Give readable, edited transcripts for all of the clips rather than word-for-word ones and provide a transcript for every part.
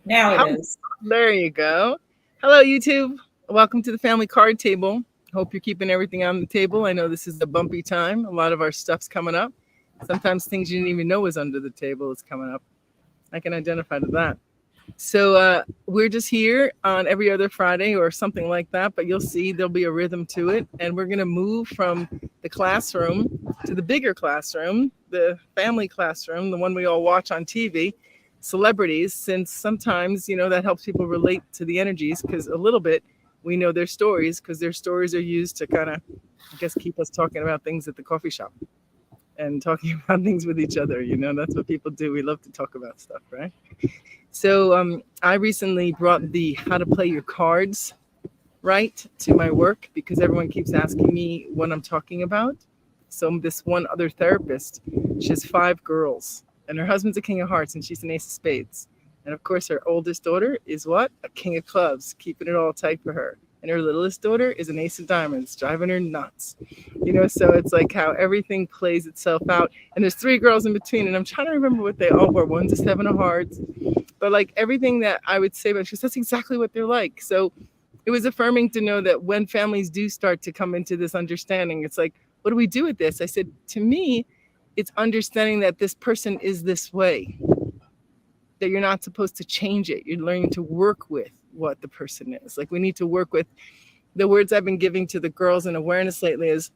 Now it How, is. there you go. Hello, YouTube. Welcome to the family card table. Hope you're keeping everything on the table. I know this is a bumpy time. A lot of our stuff's coming up. Sometimes things you didn't even know was under the table is coming up. I can identify to that. So we're just here on every other Friday or something like that, but you'll see there'll be a rhythm to it. And we're going to move from the classroom to the bigger classroom, the family classroom, the one we all watch on TV, celebrities, since sometimes, that helps people relate to the energies because a little bit we know their stories because their stories are used to kind of, I guess, keep us talking about things at the coffee shop and talking about things with each other. That's what people do. We love to talk about stuff, right? So I recently brought the how to play your cards right to my work because everyone keeps asking me what I'm talking about. So this one other therapist, she has five girls, and her husband's a king of hearts, and she's an ace of spades. And of course, her oldest daughter is what? A king of clubs, keeping it all tight for her. And her littlest daughter is an ace of diamonds, driving her nuts. So it's like how everything plays itself out. And there's three girls in between, and I'm trying to remember what they all were. One's a seven of hearts, but like everything that I would say about, she says that's exactly what they're like. So it was affirming to know that when families do start to come into this understanding, it's like, what do we do with this? I said, to me, it's understanding that this person is this way, that you're not supposed to change it. You're learning to work with what the person is. Like we need to work with the words I've been giving to the girls in awareness lately is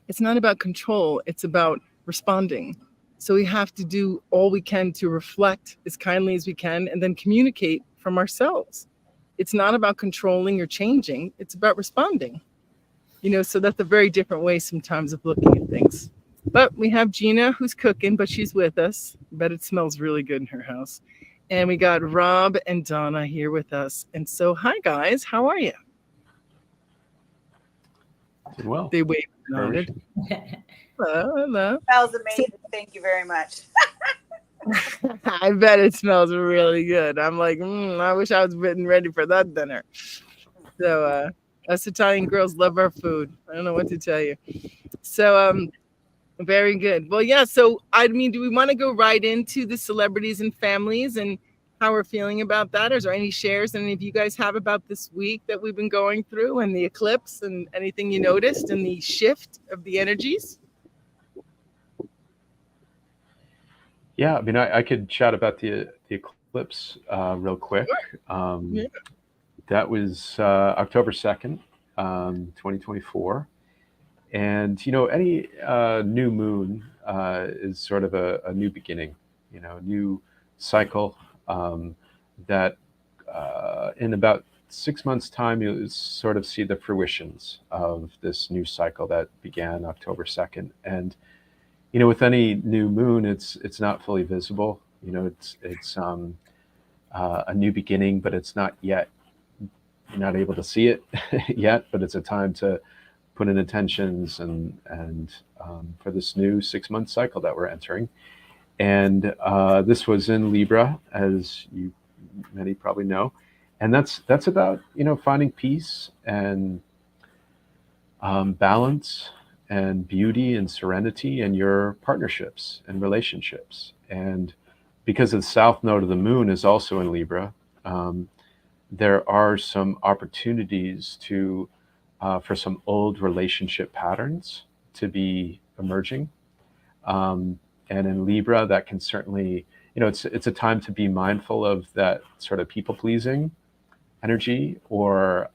it's not about control, it's about responding. So we have to do all we can to reflect as kindly as we can and then communicate from ourselves. It's not about controlling or changing, it's about responding. So that's a very different way sometimes of looking at things. But we have Gina who's cooking, but she's with us. Bet it smells really good in her house. And we got Rob and Donna here with us. And so, hi guys, how are you? Did well. They waved How and are we? nodded. Hello, hello. Smells So, amazing. Thank you very much. I bet it smells really good. I'm like, I wish I was getting ready for that dinner. So us Italian girls love our food. I don't know what to tell you. So very good. Well, yeah. So I mean, do we want to go right into the celebrities and families and how we're feeling about that? Is there any shares that any of you guys have about this week that we've been going through and the eclipse and anything you noticed and the shift of the energies? Yeah, I mean, I could chat about the eclipse real quick. Yeah. That was October 2nd, 2024. And, any new moon is sort of a new beginning, a new cycle that in about 6 months' time, you'll sort of see the fruitions of this new cycle that began October 2nd. And with any new moon, it's not fully visible. It's a new beginning, but it's not yet. You're not able to see it yet, but it's a time to put in intentions and for this new 6 month cycle that we're entering. And this was in Libra, as you many probably know, and that's about finding peace and balance and beauty and serenity in your partnerships and relationships. And because the south node of the moon is also in Libra, um, there are some opportunities to for some old relationship patterns to be emerging. Um, and in Libra, that can certainly, it's a time to be mindful of that sort of people pleasing energy or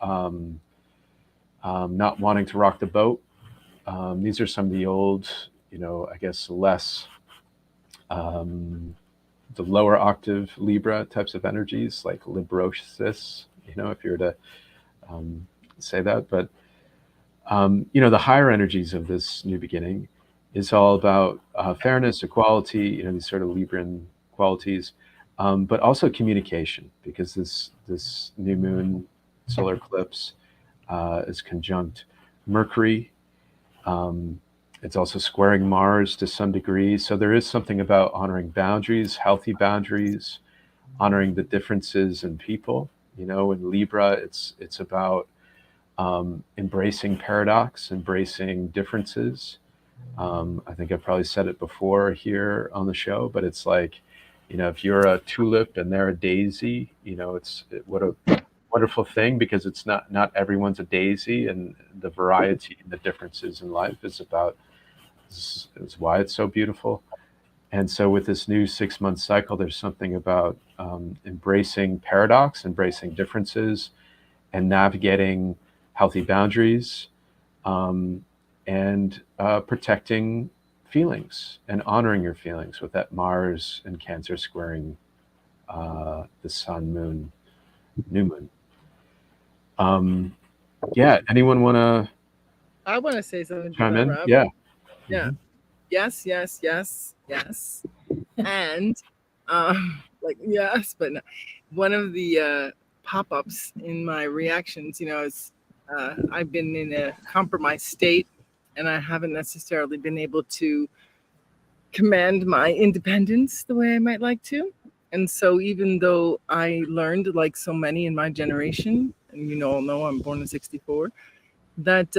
not wanting to rock the boat. These are some of the old, I guess less um, the lower octave Libra types of energies, like Librosis, if you were to um, say that. But the higher energies of this new beginning is all about fairness, equality, these sort of Libran qualities, but also communication, because this new moon solar eclipse is conjunct Mercury. Um, it's also squaring Mars to some degree. So there is something about honoring boundaries, healthy boundaries, honoring the differences in people. In Libra, it's about embracing paradox, embracing differences. I think I've probably said it before here on the show, but it's like if you're a tulip and they're a daisy, what a wonderful thing, because it's not everyone's a daisy, and the variety and the differences in life is why it's so beautiful. And so with this new 6 month cycle, there's something about embracing paradox, embracing differences, and navigating healthy boundaries, and protecting feelings and honoring your feelings with that Mars and Cancer squaring the Sun, Moon, New Moon. Yeah, anyone want to I want to say something to chime that, in? Rob. Yeah. Yeah. Mhm. Yes, yes, yes, yes. And like yes, but no. One of the pop-ups in my reactions, is I've been in a compromised state, and I haven't necessarily been able to command my independence the way I might like to. And so even though I learned, like so many in my generation, and you all know I'm born in 64, that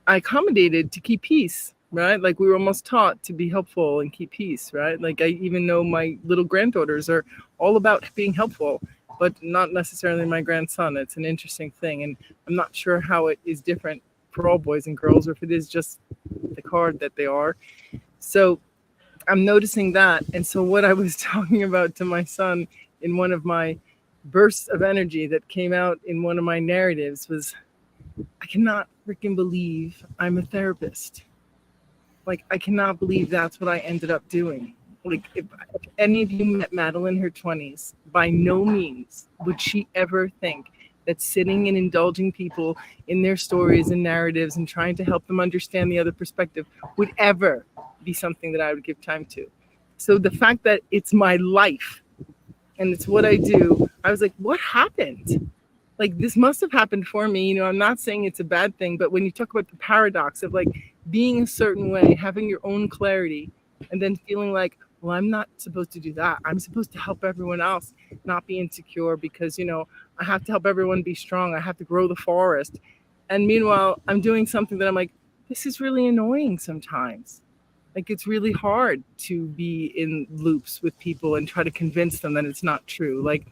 I accommodated to keep peace, right? Like we were almost taught to be helpful and keep peace, right? Like I even know my little granddaughters are all about being helpful, but not necessarily my grandson. It's an interesting thing. And I'm not sure how it is different for all boys and girls, or if it is just the card that they are. So I'm noticing that. And so what I was talking about to my son in one of my bursts of energy that came out in one of my narratives was, I cannot freaking believe I'm a therapist. Like, I cannot believe that's what I ended up doing. Like, if any of you met Madeline in her 20s, by no means would she ever think that sitting and indulging people in their stories and narratives and trying to help them understand the other perspective would ever be something that I would give time to. So the fact that it's my life and it's what I do, I was like, what happened? Like, this must have happened for me. I'm not saying it's a bad thing, but when you talk about the paradox of like being a certain way, having your own clarity, and then feeling like, well, I'm not supposed to do that. I'm supposed to help everyone else not be insecure because, I have to help everyone be strong. I have to grow the forest. And meanwhile, I'm doing something that I'm like, this is really annoying sometimes. Like, it's really hard to be in loops with people and try to convince them that it's not true. Like,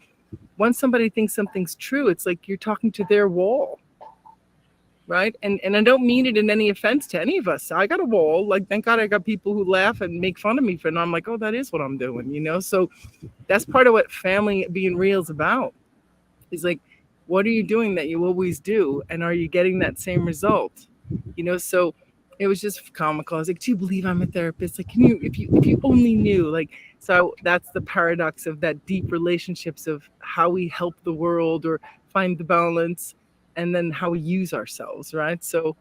once somebody thinks something's true, it's like you're talking to their wall, right? And I don't mean it in any offense to any of us. I got a wall. Like, thank God I got people who laugh and make fun of me for it. And I'm like, oh, that is what I'm doing. So that's part of what family being real is about. Is like, what are you doing that you always do, and are you getting that same result? So it was just comical. I was like, do you believe I'm a therapist? Like, can you, if you only knew, like, so that's the paradox of that deep relationships of how we help the world or find the balance, and then how we use ourselves, right? So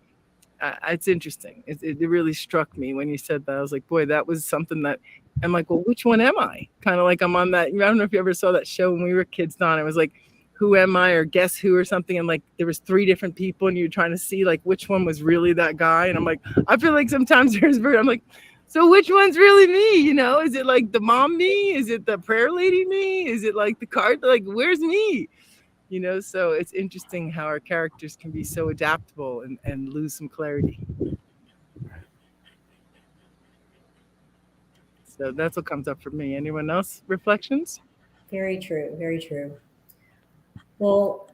it's interesting. It really struck me when you said that. I was like, boy, that was something that I'm like, well, which one am I? Kind of like I'm on that. I don't know if you ever saw that show when we were kids, Don. It was like, who am I, or guess who, or something. And like, there was 3 different people and you're trying to see like which one was really that guy. And I'm like, I feel like sometimes I'm like, so which one's really me? Is it like the mom me? Is it the prayer lady me? Is it like the card? Like, where's me? So it's interesting how our characters can be so adaptable and lose some clarity. So that's what comes up for me. Anyone else reflections? Very true. Very true. Well,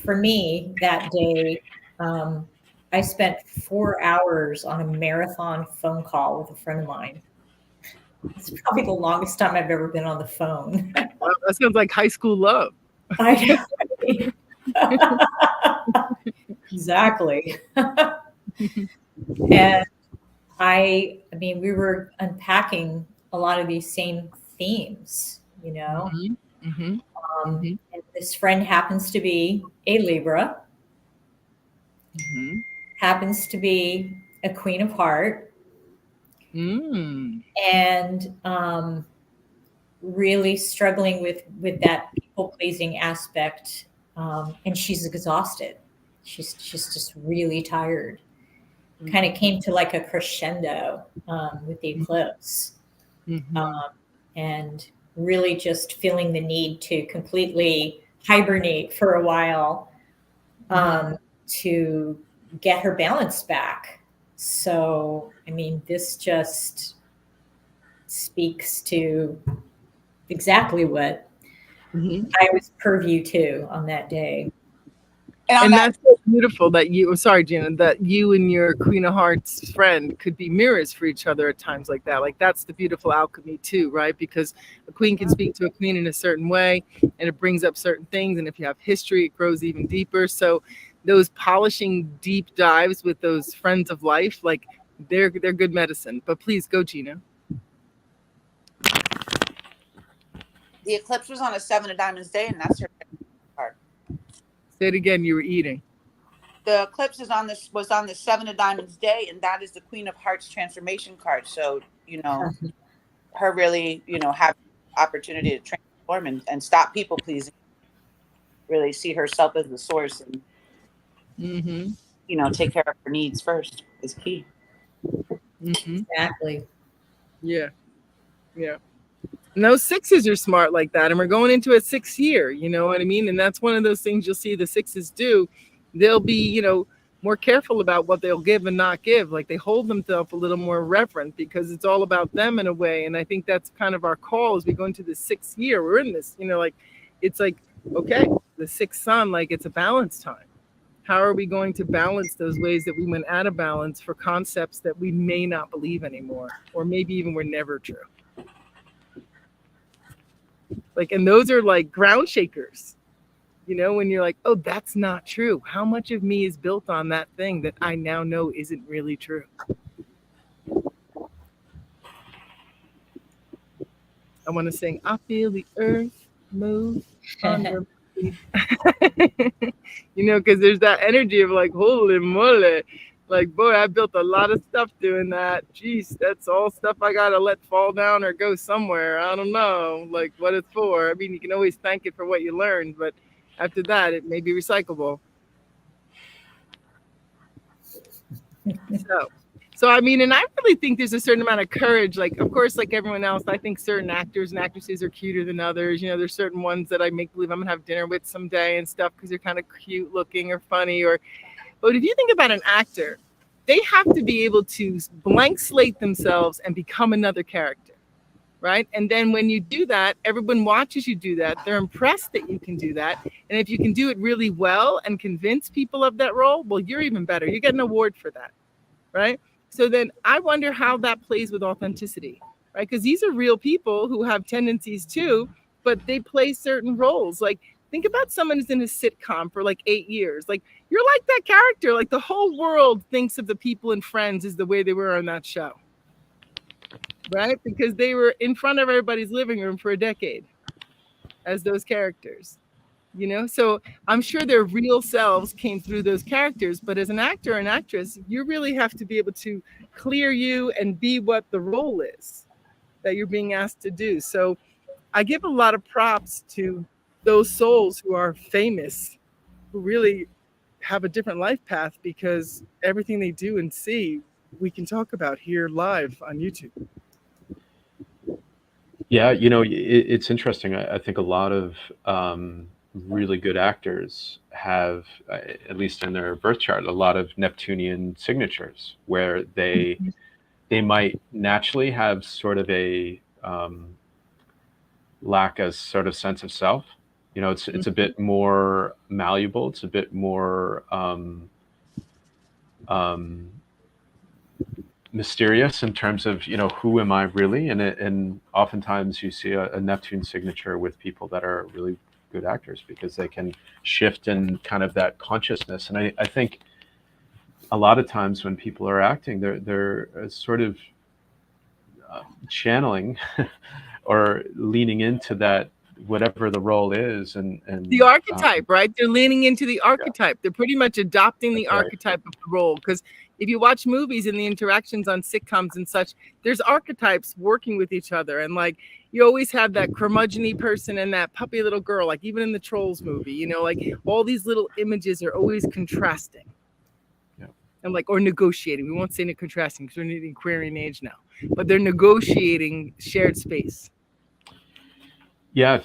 for me that day, I spent 4 hours on a marathon phone call with a friend of mine. It's probably the longest time I've ever been on the phone. Wow, that sounds like high school love. I exactly. And I mean, we were unpacking a lot of these same themes, Mm-hmm. Mm-hmm. And this friend happens to be a Libra, Mm-hmm. happens to be a Queen of Heart, and really struggling with that people pleasing aspect, and she's exhausted. She's just really tired. Kind of came to like a crescendo with the eclipse, and really just feeling the need to completely hibernate for a while to get her balance back. So, I mean, this just speaks to exactly what Mhm. I was purview to on that day. And on And that, that's so beautiful that you, sorry, Gina, that you and your Queen of Hearts friend could be mirrors for each other at times like that. Like that's the beautiful alchemy too, right? Because a queen can speak to a queen in a certain way and it brings up certain things. And if you have history, it grows even deeper. So those polishing deep dives with those friends of life, like they're good medicine. But please go, Gina. the eclipse was on a 7 of diamonds day, and that's her card. Say it again, you were eating. The eclipse was on the 7 of diamonds day, and that is the Queen of Hearts transformation card. So, her really, have opportunity to transform and stop people pleasing, really see herself as the source and, Mm-hmm. take care of her needs first is key. Mm-hmm. Exactly. Yeah. Yeah. And those sixes are smart like that. And we're going into a 6th year, you know what I mean? And that's one of those things you'll see the sixes do. They'll be, more careful about what they'll give and not give. Like they hold themselves a little more reverent because it's all about them in a way. And I think that's kind of our call as we go into the 6th year. We're in this, it's like, okay, the 6th sun, like it's a balance time. How are we going to balance those ways that we went out of balance for concepts that we may not believe anymore, or maybe even were never true? Like, and those are like ground shakers, when you're like, oh, that's not true. How much of me is built on that thing that I now know isn't really true? I want to sing, I feel the earth move under me. Because there's that energy of like, holy moly. Like, boy, I built a lot of stuff doing that. Jeez, that's all stuff I got to let fall down or go somewhere. I don't know, like, what it's for. I mean, you can always thank it for what you learned, but after that, it may be recyclable. So I mean, and I really think there's a certain amount of courage. Like, of course, like everyone else, I think certain actors and actresses are cuter than others. There's certain ones that I make believe I'm gonna have dinner with someday and stuff because they're kind of cute looking or funny. But if you think about an actor, they have to be able to blank slate themselves and become another character, right? And then when you do that, everyone watches you do that. They're impressed that you can do that. And if you can do it really well and convince people of that role, well, you're even better. You get an award for that, right? So then I wonder how that plays with authenticity, right? Because these are real people who have tendencies too, but they play certain roles. Like, think about someone who's in a sitcom for like 8 years. Like, you're like that character. Like, the whole world thinks of the people in Friends as the way they were on that show, right? Because they were in front of everybody's living room for a decade as those characters. So I'm sure their real selves came through those characters, but as an actor and actress, you really have to be able to clear you and be what the role is that you're being asked to do. So I give a lot of props to those souls who are famous, who really have a different life path, because everything they do and see, we can talk about here live on YouTube. Yeah, it's interesting. I think a lot of really good actors have, at least in their birth chart, a lot of Neptunian signatures where they might naturally have sort of a lack a sort of sense of self. It's a bit more malleable. It's a bit more mysterious in terms of who am I really, and oftentimes you see a Neptune signature with people that are really good actors because they can shift in kind of that consciousness. And I think a lot of times when people are acting, they're sort of channeling or leaning into that, whatever the role is, and the archetype, right? They're leaning into the archetype. They're pretty much adopting the right. archetype of the role. Because if you watch movies and the interactions on sitcoms and such, there's archetypes working with each other. And like, you always have that curmudgeon-y person and that puppy little girl, like even in the Trolls movie, like all these little images are always contrasting. Yeah. And like, or negotiating. We won't say contrasting because we're in the Aquarian age now, but they're negotiating shared space. Yeah,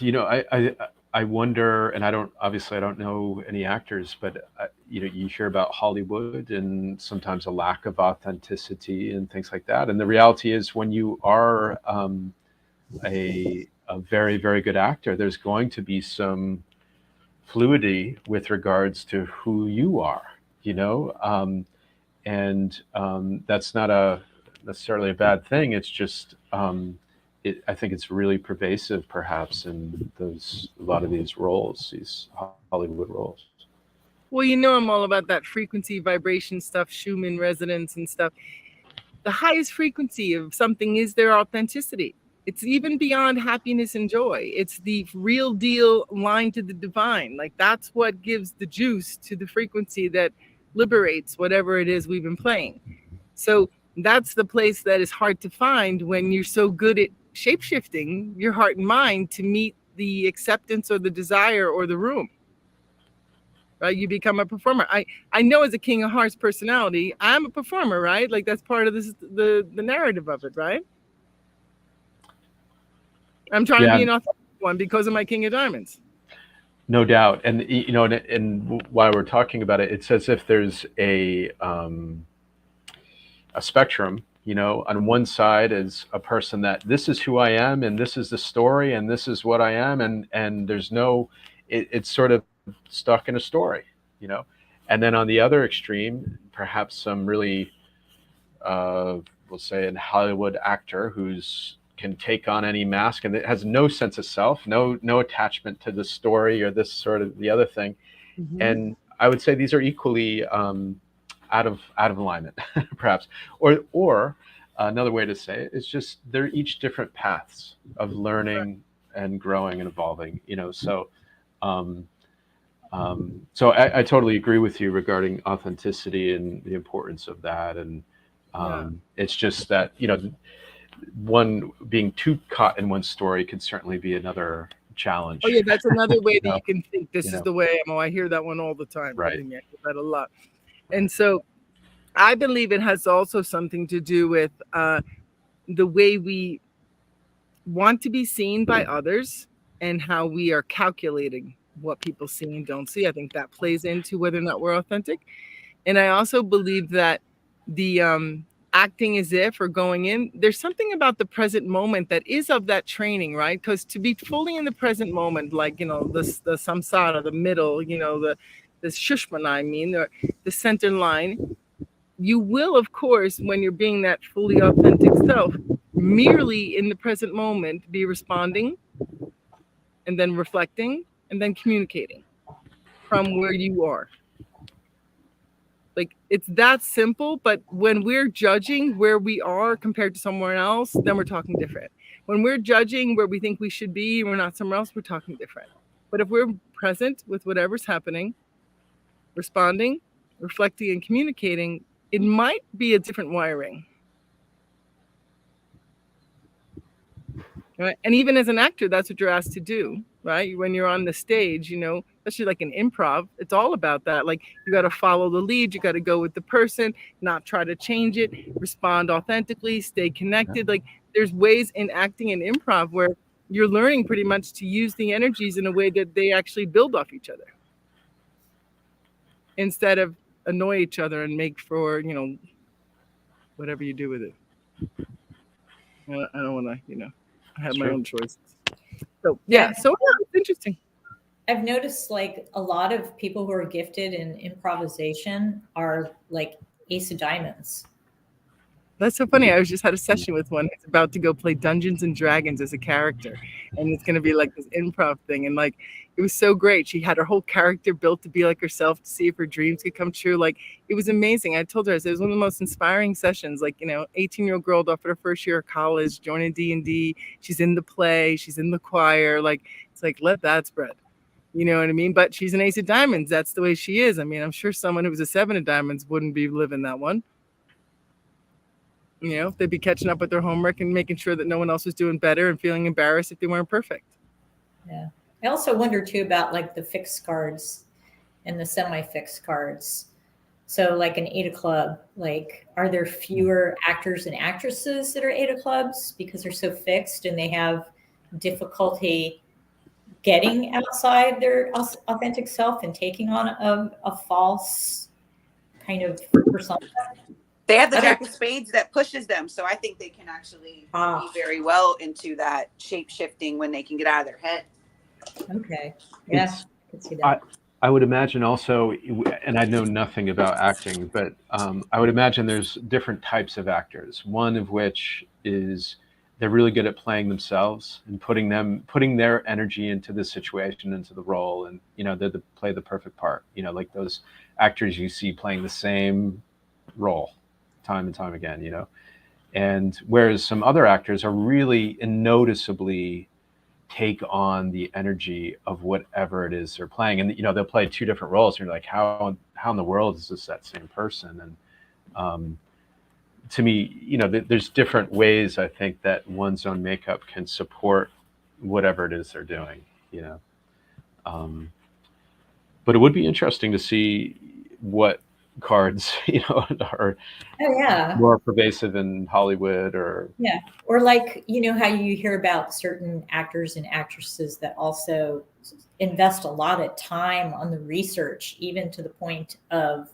I wonder, and I don't know any actors, but you hear about Hollywood and sometimes a lack of authenticity and things like that. And the reality is, when you are a a very, very good actor, there's going to be some fluidity with regards to who you are, you know, and that's not necessarily a bad thing. It's just, I think it's really pervasive, perhaps, in a lot of these roles, these Hollywood roles. Well, you know, I'm all about that frequency, vibration stuff, Schumann resonance and stuff. The highest frequency of something is their authenticity. It's even beyond happiness and joy. It's the real deal line to the divine. Like, that's what gives the juice to the frequency that liberates whatever it is we've been playing. So that's the place that is hard to find when you're so good at shape-shifting your heart and mind to meet the acceptance or the desire or the room. Right? You become a performer. I know, as a King of Hearts personality, I'm a performer, right? Like, that's part of this, the narrative of it, right? I'm trying to be an authentic one because of my King of Diamonds. No doubt. And, you know, and while we're talking about it, it's as if there's a spectrum. You know, on one side is a person that this is who I am, and this is the story, and this is what I am, and there's no, it's sort of stuck in a story, you know. And then on the other extreme, perhaps some really, we'll say, a Hollywood actor who's can take on any mask and it has no sense of self, no attachment to the story or this sort of the other thing. Mm-hmm. And I would say these are equally out of alignment, perhaps. Or another way to say it is just they're each different paths of learning and growing and evolving, you know. So so I totally agree with you regarding authenticity and the importance of that. And it's just that, you know, one being too caught in one story could certainly be another challenge. Oh yeah, that's another way that you can think this is the way I am. Oh, I hear that one all the time. Right. I hear that a lot. And so I believe it has also something to do with the way we want to be seen by others and how we are calculating what people see and don't see. I think that plays into whether or not we're authentic. And I also believe that the acting as if or going in, there's something about the present moment that is of that training, right? Because to be fully in the present moment, like, you know, the samsara, the middle, you know, the shushmana, I mean, or the center line, you will, of course, when you're being that fully authentic self, merely in the present moment, be responding and then reflecting and then communicating from where you are. Like, it's that simple, but when we're judging where we are compared to somewhere else, then we're talking different. When we're judging where we think we should be, we're not somewhere else, we're talking different. But if we're present with whatever's happening, responding, reflecting, and communicating, it might be a different wiring. Right? And even as an actor, that's what you're asked to do, right? When you're on the stage, you know, especially like in improv, it's all about that. Like, you got to follow the lead, you got to go with the person, not try to change it, respond authentically, stay connected. Like, there's ways in acting and improv where you're learning pretty much to use the energies in a way that they actually build off each other, instead of annoy each other and make for, you know, whatever you do with it. I don't want to, you know, I have my own choices. So it's interesting. I've noticed, like, a lot of people who are gifted in improvisation are like Ace of Diamonds. That's so funny. I just had a session with one who's about to go play Dungeons and Dragons as a character. And it's going to be like this improv thing. And like, it was so great. She had her whole character built to be like herself, to see if her dreams could come true. Like, it was amazing. I told her, I said, it was one of the most inspiring sessions. Like, you know, 18-year-old girl off at her first year of college, joining D&D. She's in the play. She's in the choir. Like, it's like, let that spread. You know what I mean? But she's an Ace of Diamonds. That's the way she is. I mean, I'm sure someone who was a 7 of Diamonds wouldn't be living that one. You know, they'd be catching up with their homework and making sure that no one else was doing better and feeling embarrassed if they weren't perfect. Yeah. I also wonder too about like the fixed cards and the semi-fixed cards. So like an 8 of club, like, are there fewer actors and actresses that are 8 of clubs because they're so fixed and they have difficulty getting outside their authentic self and taking on a false kind of persona? They have the Okay. Jack of Spades that pushes them, so I think they can actually be very well into that shape shifting when they can get out of their head. Okay. Yeah, It's, I can see that. I would imagine also, and I know nothing about acting, but I would imagine there's different types of actors. One of which is they're really good at playing themselves and putting their energy into the situation, into the role, and they play the perfect part. Like those actors you see playing the same role time and time again. And whereas some other actors are really noticeably take on the energy of whatever it is they're playing, and they'll play two different roles, and you're like, how in the world is this that same person? And to me, there's different ways I think that one's own makeup can support whatever it is they're doing. um, but it would be interesting to see what cards are Oh yeah. more pervasive in Hollywood. Or Yeah. Or like, how you hear about certain actors and actresses that also invest a lot of time on the research, even to the point of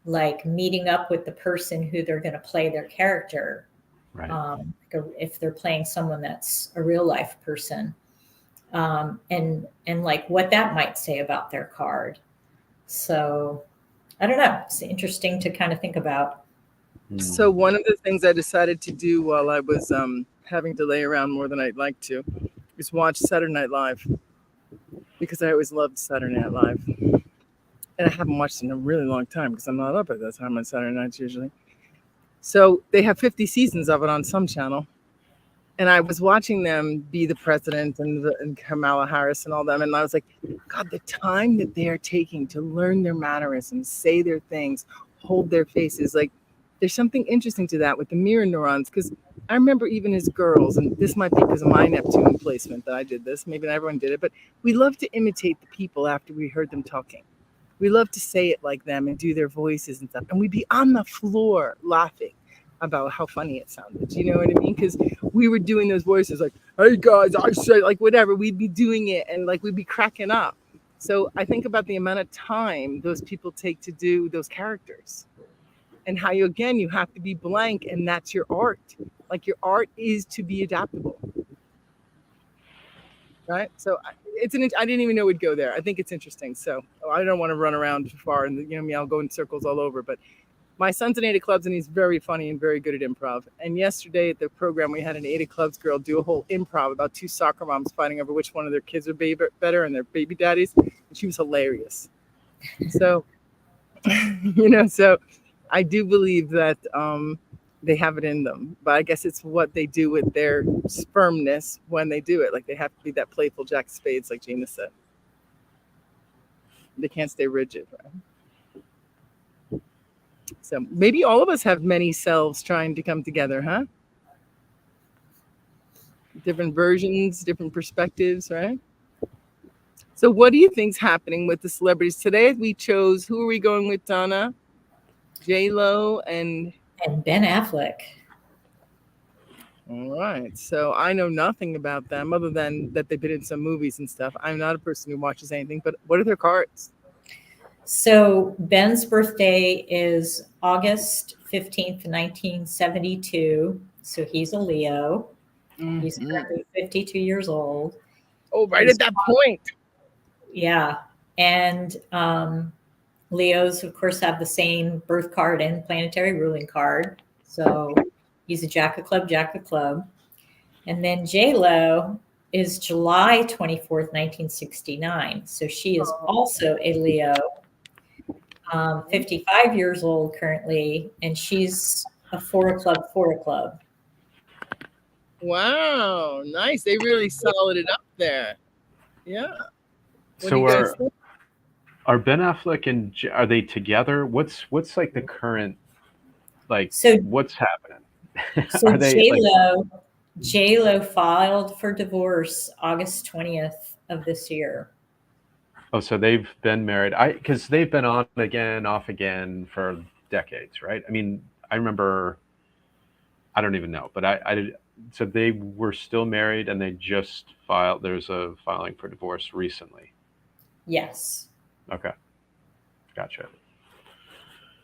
like meeting up with the person who they're going to play their character. right. If they're playing someone that's a real life person, and like what that might say about their card. So I don't know. It's interesting to kind of think about. So one of the things I decided to do while I was having to lay around more than I'd like to is watch Saturday Night Live, because I always loved Saturday Night Live. And I haven't watched it in a really long time because I'm not up at that time on Saturday nights usually. So they have 50 seasons of it on some channel. And I was watching them be the president and Kamala Harris and all them. And I was like, God, the time that they are taking to learn their mannerisms, say their things, hold their faces. Like, there's something interesting to that with the mirror neurons. Because I remember even as girls, and this might be because of my Neptune placement that I did this, maybe not everyone did it, but we love to imitate the people after we heard them talking. We love to say it like them and do their voices and stuff. And we'd be on the floor laughing about how funny it sounded. You know what I mean? Because we were doing those voices like, hey guys, I say, like whatever. We'd be doing it and like we'd be cracking up. So I think about the amount of time those people take to do those characters, and how you have to be blank, and that's your art. Like your art is to be adaptable. Right? So I didn't even know we'd go there. I think it's interesting. So I don't want to run around too far and I'll go in circles all over. But my son's in 8 of Clubs and he's very funny and very good at improv. And yesterday at the program, we had an 8 of Clubs girl do a whole improv about two soccer moms fighting over which one of their kids are better and their baby daddies. And she was hilarious. So, so I do believe that they have it in them, but I guess it's what they do with their firmness when they do it. Like they have to be that playful Jack of Spades, like Gina said. They can't stay rigid, right? So maybe all of us have many selves trying to come together, huh? Different versions, different perspectives, right? So what do you think's happening with the celebrities today? We chose, who are we going with, Donna? J-Lo and Ben Affleck. All right. So I know nothing about them other than that they've been in some movies and stuff. I'm not a person who watches anything, but what are their cards? So Ben's birthday is August 15th, 1972. So he's a Leo. Mm-hmm. He's currently 52 years old. Oh, right at that point. Yeah. And Leos, of course, have the same birth card and planetary ruling card. So he's a Jack of Club. And then J-Lo is July 24th, 1969. So she is also a Leo, 55 years old currently, and she's a 4 of Club. Wow, nice. They really solid it up there. Yeah. So are Ben Affleck and are they together? What's like the current, like, what's happening? So are they J-Lo filed for divorce August 20th of this year. Oh, so they've been married. Because they've been on again, off again for decades, right? I mean, I remember, I don't even know, but so they were still married and they just filed, there's a filing for divorce recently. Yes. Okay. Gotcha.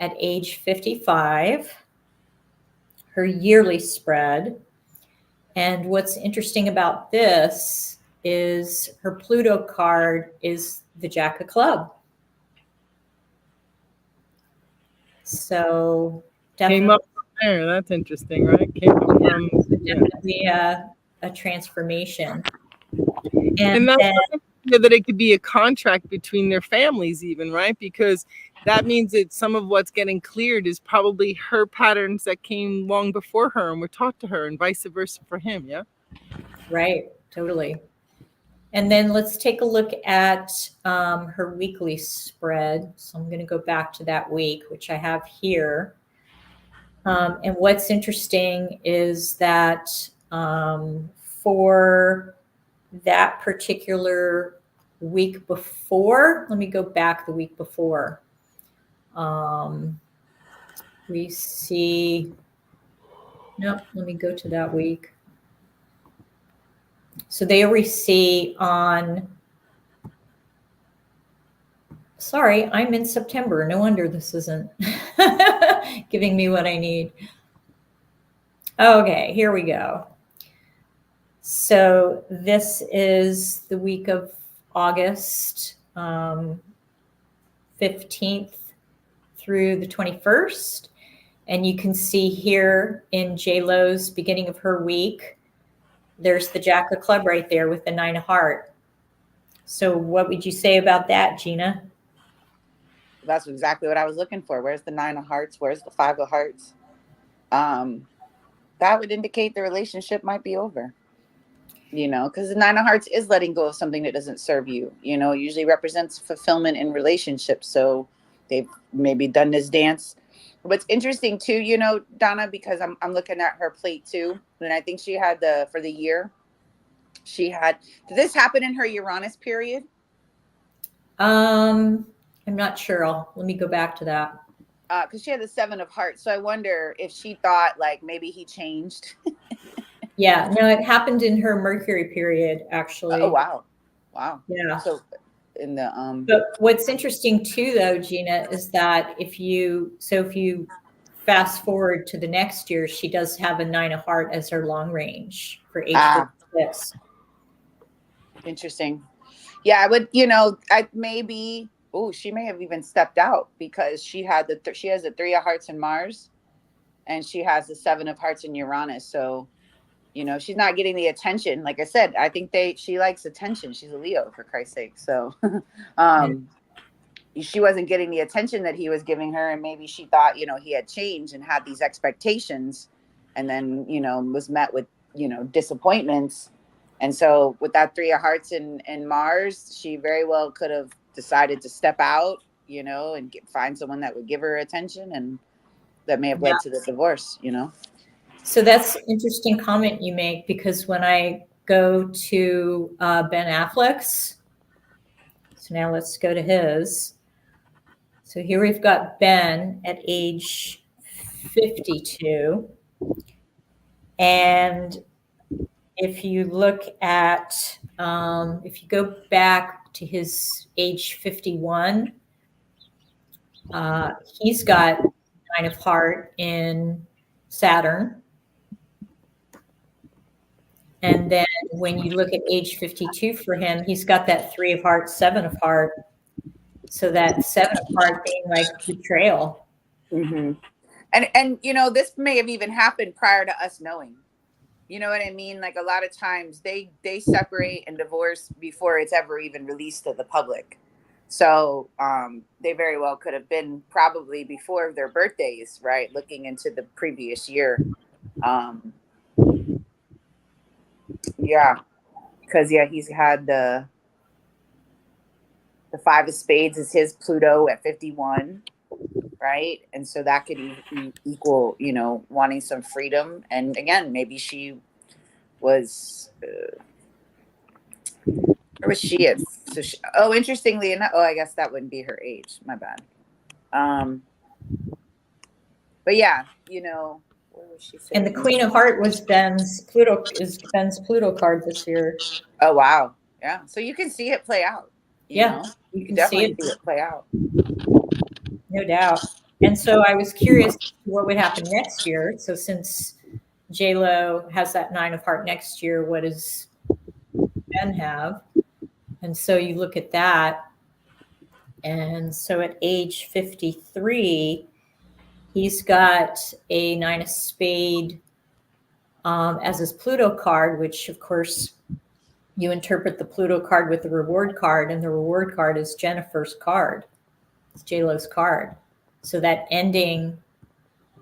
at age 55, her yearly spread. And what's interesting about this is her Pluto card is the Jack of Club. So Came definitely, up from there. That's interesting, right? Came up from definitely a transformation. And that's then, that it could be a contract between their families, even, right? Because that means that some of what's getting cleared is probably her patterns that came long before her and were taught to her, and vice versa for him. Yeah. right, totally. And then let's take a look at her weekly spread. So I'm going to go back to that week, which I have here. And what's interesting is that for that particular week before, let me go back the week before. We see, nope, let me go to that week. So they already see on, sorry, I'm in September. No wonder this isn't giving me what I need. Okay, here we go. So this is the week of August 15th through the 21st. And you can see here in J-Lo's beginning of her week, there's the Jack of Club right there with the 9 of Heart. So what would you say about that, Gina? That's exactly what I was looking for. Where's the 9 of Hearts? Where's the 5 of Hearts? That would indicate the relationship might be over. You know, because the 9 of Hearts is letting go of something that doesn't serve you. You know, it usually represents fulfillment in relationships. So they've maybe done this dance. What's interesting too, you know, Donna, because I'm looking at her plate too, and I think she had for the year, did this happen in her Uranus period? I'm not sure. Let me go back to that. Because she had the 7 of Hearts. So I wonder if she thought like maybe he changed. Yeah, no, it happened in her Mercury period, actually. Oh, wow. Yeah. So in the But what's interesting too, though, Gina, is that if you fast forward to the next year, she does have a 9 of Heart as her long range for age 56. Interesting. Yeah, I would, you know, she may have even stepped out because she has the 3 of Hearts in Mars, and she has the 7 of Hearts in Uranus. So, you know, she's not getting the attention. Like I said, I think she likes attention. She's a Leo, for Christ's sake. So she wasn't getting the attention that he was giving her. And maybe she thought, you know, he had changed and had these expectations, and then, you know, was met with, you know, disappointments. And so with that 3 of Hearts in Mars, she very well could have decided to step out, you know, and find someone that would give her attention, and that may have led to the divorce, you know. So that's an interesting comment you make, because when I go to Ben Affleck's, so now let's go to his. So here we've got Ben at age 52. And if you look at, if you go back to his age 51, he's got 9 of Heart in Saturn. And then when you look at age 52 for him, he's got that 3 of Hearts, 7 of Heart. So that 7 of Heart being like betrayal. Mm-hmm. And you know, this may have even happened prior to us knowing. You know what I mean? Like a lot of times they separate and divorce before it's ever even released to the public. So they very well could have been probably before their birthdays, right? Looking into the previous year. Yeah, because he's had the 5 of Spades is his Pluto at 51, right? And so that could equal, you know, wanting some freedom. And again, maybe she was, where was she at? So interestingly enough, I guess that wouldn't be her age. My bad. But yeah, you know. And the Queen of Heart was Ben's Pluto card this year. Oh wow, yeah. So you can see it play out. You know? You can definitely see it play out. No doubt. And so I was curious what would happen next year. So since J-Lo has that 9 of heart next year, what does Ben have? And so you look at that. And so at age 53, he's got a 9 of spade as his Pluto card, which of course you interpret the Pluto card with the reward card, and the reward card is Jennifer's card. It's J-Lo's card. So that ending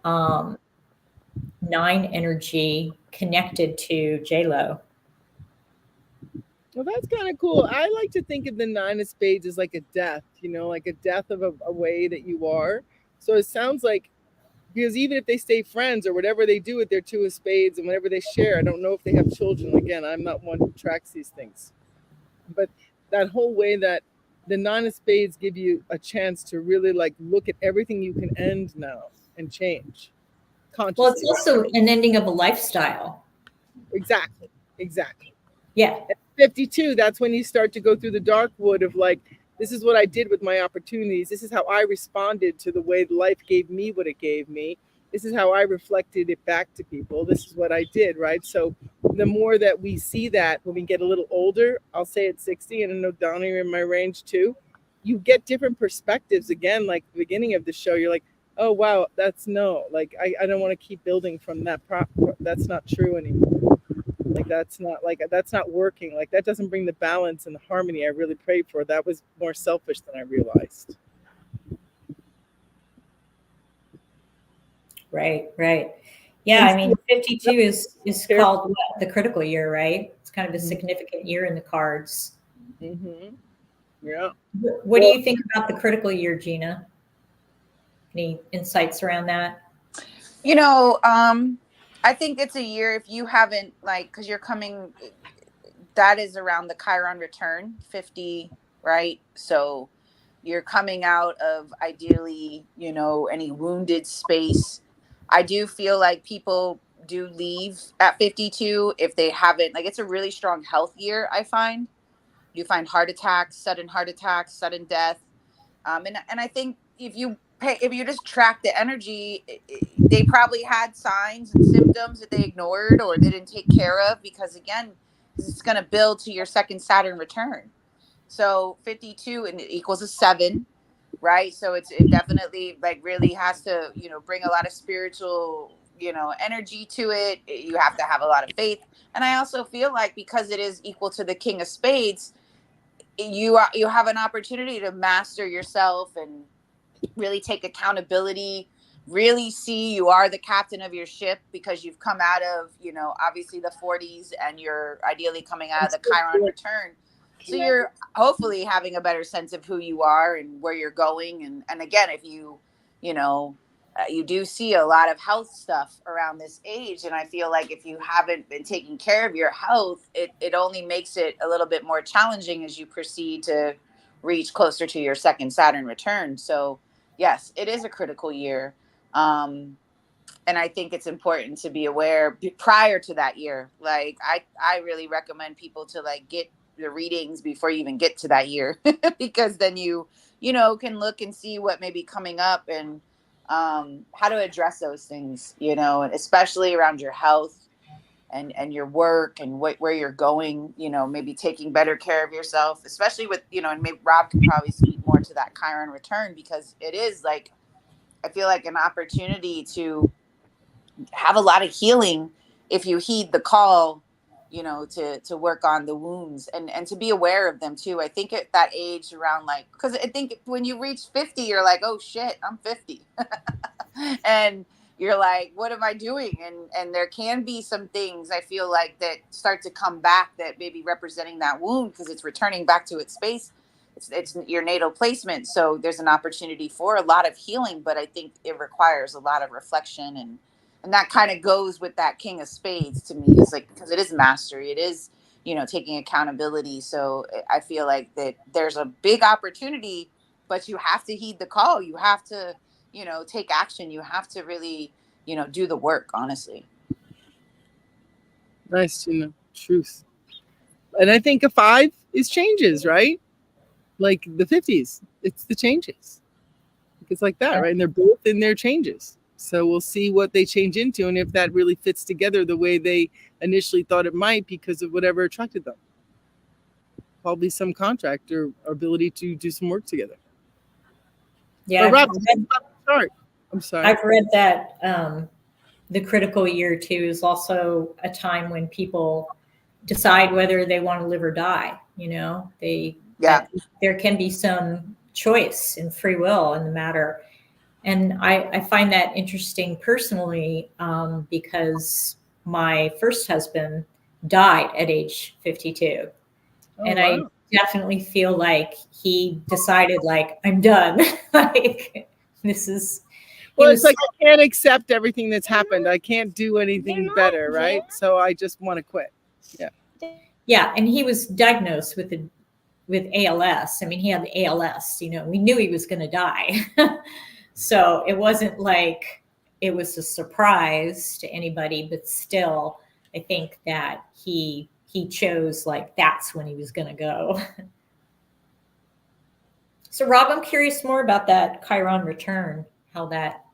9 energy connected to J-Lo. Well, that's kind of cool. I like to think of the 9 of spades as like a death, like a death of a way that you are. So it sounds like, because even if they stay friends or whatever they do with their 2 of spades and whatever they share, I don't know if they have children. Again, I'm not one who tracks these things. But that whole way that the 9 of spades give you a chance to really like look at everything you can end now and change consciously. Well, it's also an ending of a lifestyle. Exactly. Yeah. At 52, that's when you start to go through the dark wood of like, this is what I did with my opportunities. This is how I responded to the way life gave me what it gave me. This is how I reflected it back to people. This is what I did, right? So the more that we see that when we get a little older, I'll say at 60, and I know Donnie, you're in my range too, you get different perspectives. Again, like the beginning of the show, you're like, oh, wow, that's no. Like, I don't want to keep building from that. That's not true anymore. That's not working. Like, that doesn't bring the balance and the harmony I really prayed for. That was more selfish than I realized. Right. Yeah, I mean, 52 is called what? The critical year, right? It's kind of a significant year in the cards. Mm-hmm. Yeah. What do you think about the critical year, Gina? Any insights around that? I think it's a year, if you haven't, like, because you're coming, that is around the Chiron return, 50, right? So you're coming out of ideally, any wounded space. I do feel like people do leave at 52 if they haven't, like, it's a really strong health year, I find. You find heart attacks, sudden death. And I think if you just track the energy, they probably had signs and symptoms that they ignored or they didn't take care of, because again, it's going to build to your second Saturn return. So 52 and it equals a 7, right? So it definitely like really has to, bring a lot of spiritual, energy to it. You have to have a lot of faith. And I also feel like because it is equal to the King of Spades, you have an opportunity to master yourself and really take accountability, really see you are the captain of your ship, because you've come out of, obviously the 40s, and you're ideally coming out of the Chiron return. So you're hopefully having a better sense of who you are and where you're going. And again, if you do see a lot of health stuff around this age. And I feel like if you haven't been taking care of your health, it only makes it a little bit more challenging as you proceed to reach closer to your second Saturn return. So yes, it is a critical year. And I think it's important to be aware prior to that year. Like I really recommend people to like get the readings before you even get to that year, because then you can look and see what may be coming up and how to address those things, and especially around your health and your work and where you're going, maybe taking better care of yourself, especially with, and maybe Rob can probably speak more to that Chiron return, because it is like, I feel like an opportunity to have a lot of healing if you heed the call, to work on the wounds and to be aware of them too. I think at that age around like, because I think when you reach 50, you're like, oh shit, I'm 50. And you're like, what am I doing? And there can be some things I feel like that start to come back that may be representing that wound, because it's returning back to its space. It's your natal placement. So there's an opportunity for a lot of healing, but I think it requires a lot of reflection, and that kind of goes with that King of Spades to me, is like, because it is mastery, it is, taking accountability. So I feel like that there's a big opportunity, but you have to heed the call. You have to, take action. You have to really, do the work, honestly. Nice, truth. And I think a 5 is changes, right? Like the 50s, it's the changes. It's like that, right? And they're both in their changes. So we'll see what they change into and if that really fits together the way they initially thought it might because of whatever attracted them. Probably some contract or ability to do some work together. Yeah, Rob, start. I'm sorry. I've read that the critical year too is also a time when people decide whether they want to live or die. You know, there can be some choice and free will in the matter. And I find that interesting personally because my first husband died at age 52. And wow. I definitely feel like he decided, like, I'm done. Like, this is. Well, it's like I can't accept everything that's happened. I can't do anything better, right? So I just want to quit. Yeah. Yeah, and he was diagnosed with ALS. I mean, he had the ALS. You know, we knew he was going to die. So it wasn't like it was a surprise to anybody, but still, I think that he chose, like, that's when he was going to go. So, Rob, I'm curious more about that Chiron return, how that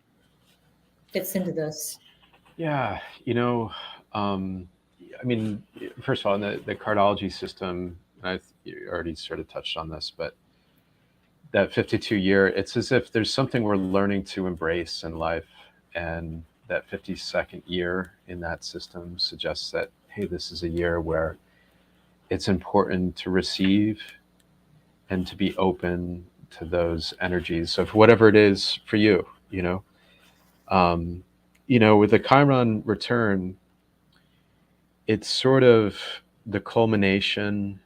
fits into this. Yeah, you know, I mean, first of all, in the cardology system, and you already sort of touched on this, but that 52 year, it's as if there's something we're learning to embrace in life. And that 52nd year in that system suggests that, hey, this is a year where it's important to receive and to be open to those energies of whatever it is for you, you know. With the Chiron return, it's sort of the culmination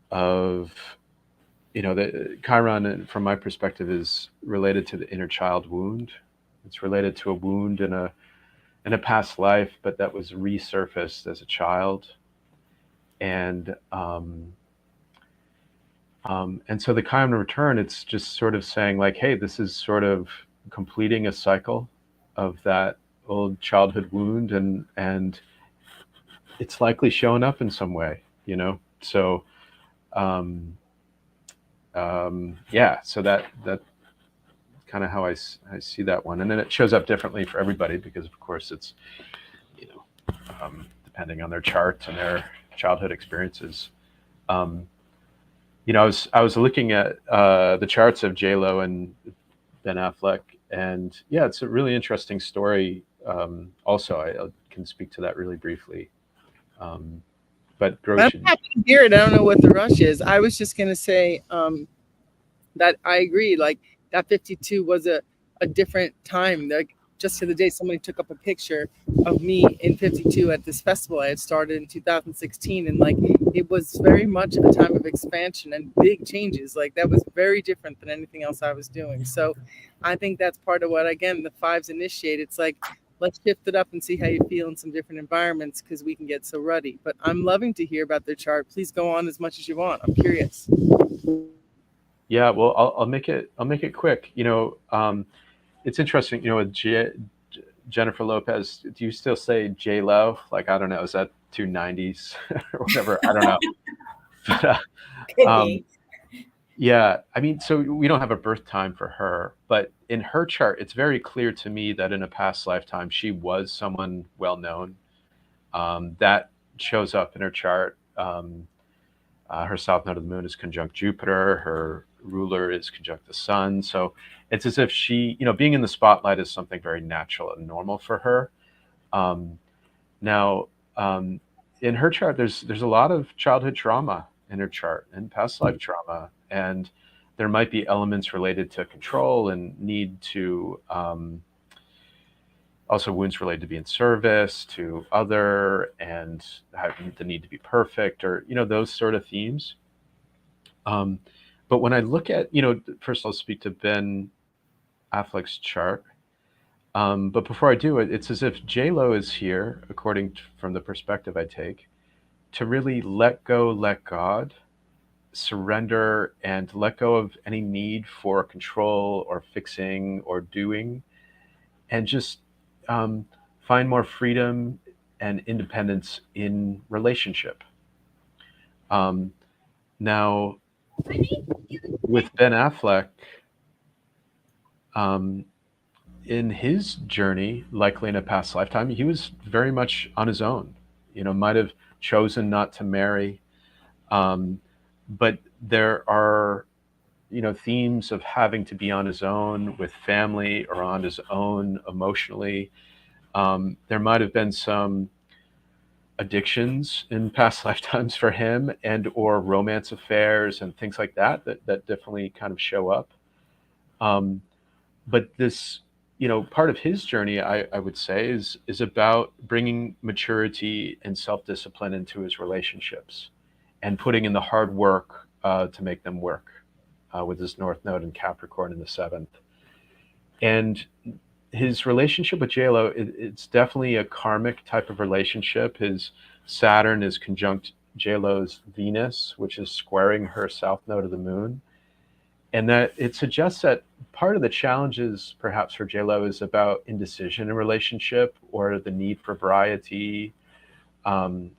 of, the Chiron, from my perspective, is related to the inner child wound. It's related to a wound in a past life, but that was resurfaced as a child. And so the Chiron return, it's just sort of saying, like, hey, this is sort of completing a cycle of that old childhood wound, and it's likely showing up in some way, you know. So so that kind of how I see that one. And then it shows up differently for everybody because, of course, it's, depending on their chart and their childhood experiences. I was looking at the charts of J-Lo and Ben Affleck, and yeah, it's a really interesting story. Also, I can speak to that really briefly. But Grosjean, I'm happy to hear it. I don't know what the rush is. I was just going to say that I agree. Like, that 52 was a different time. Like, just the other day, somebody took up a picture of me in 52 at this festival I had started in 2016. And like, it was very much a time of expansion and big changes. Like, that was very different than anything else I was doing. So I think that's part of what, again, the fives initiate. It's like, let's shift it up and see how you feel in some different environments because we can get so ruddy. But I'm loving to hear about their chart. Please go on as much as you want. I'm curious. Yeah, well, I'll make it quick. It's interesting. With Jennifer Lopez, do you still say J-Lo? Like, I don't know, is that 290s or whatever? I don't know. But, Could be. yeah, I mean, so we don't have a birth time for her, but in her chart, it's very clear to me that in a past lifetime, she was someone well known. That shows up in her chart. Her south node of the moon is conjunct Jupiter. Her ruler is conjunct the sun. So it's as if she, being in the spotlight is something very natural and normal for her. Now, in her chart, there's a lot of childhood trauma in her chart and past life trauma. And there might be elements related to control and need to, also wounds related to being service to other and the need to be perfect, or, those sort of themes. But when I look at, first I'll speak to Ben Affleck's chart. But before I do it, it's as if J-Lo is here, from the perspective I take, to really let go, let God, surrender, and let go of any need for control or fixing or doing, and just find more freedom and independence in relationship. Now, with Ben Affleck, um, in his journey, likely in a past lifetime, he was very much on his own. Might have chosen not to marry, but there are themes of having to be on his own with family or on his own emotionally. There might have been some addictions in past lifetimes for him, and or romance affairs and things like that definitely kind of show up. But this, part of his journey, I would say, is about bringing maturity and self-discipline into his relationships and putting in the hard work to make them work, with his North Node in Capricorn in the 7th. And his relationship with JLo, it's definitely a karmic type of relationship. His Saturn is conjunct JLo's Venus, which is squaring her South Node of the Moon. And that it suggests that part of the challenges perhaps for JLo is about indecision in relationship, or the need for variety, with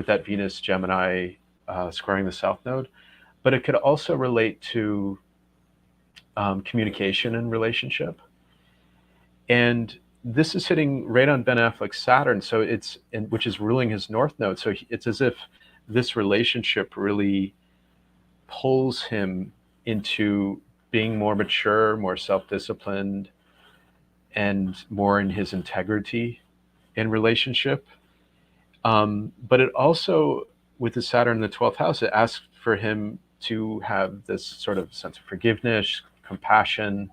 that Venus Gemini squaring the South Node. But it could also relate to communication and relationship. And this is hitting right on Ben Affleck's Saturn, so which is ruling his North Node. So it's as if this relationship really pulls him into being more mature, more self-disciplined, and more in his integrity in relationship. But it also, with the Saturn in the 12th house, it asks for him to have this sort of sense of forgiveness, compassion,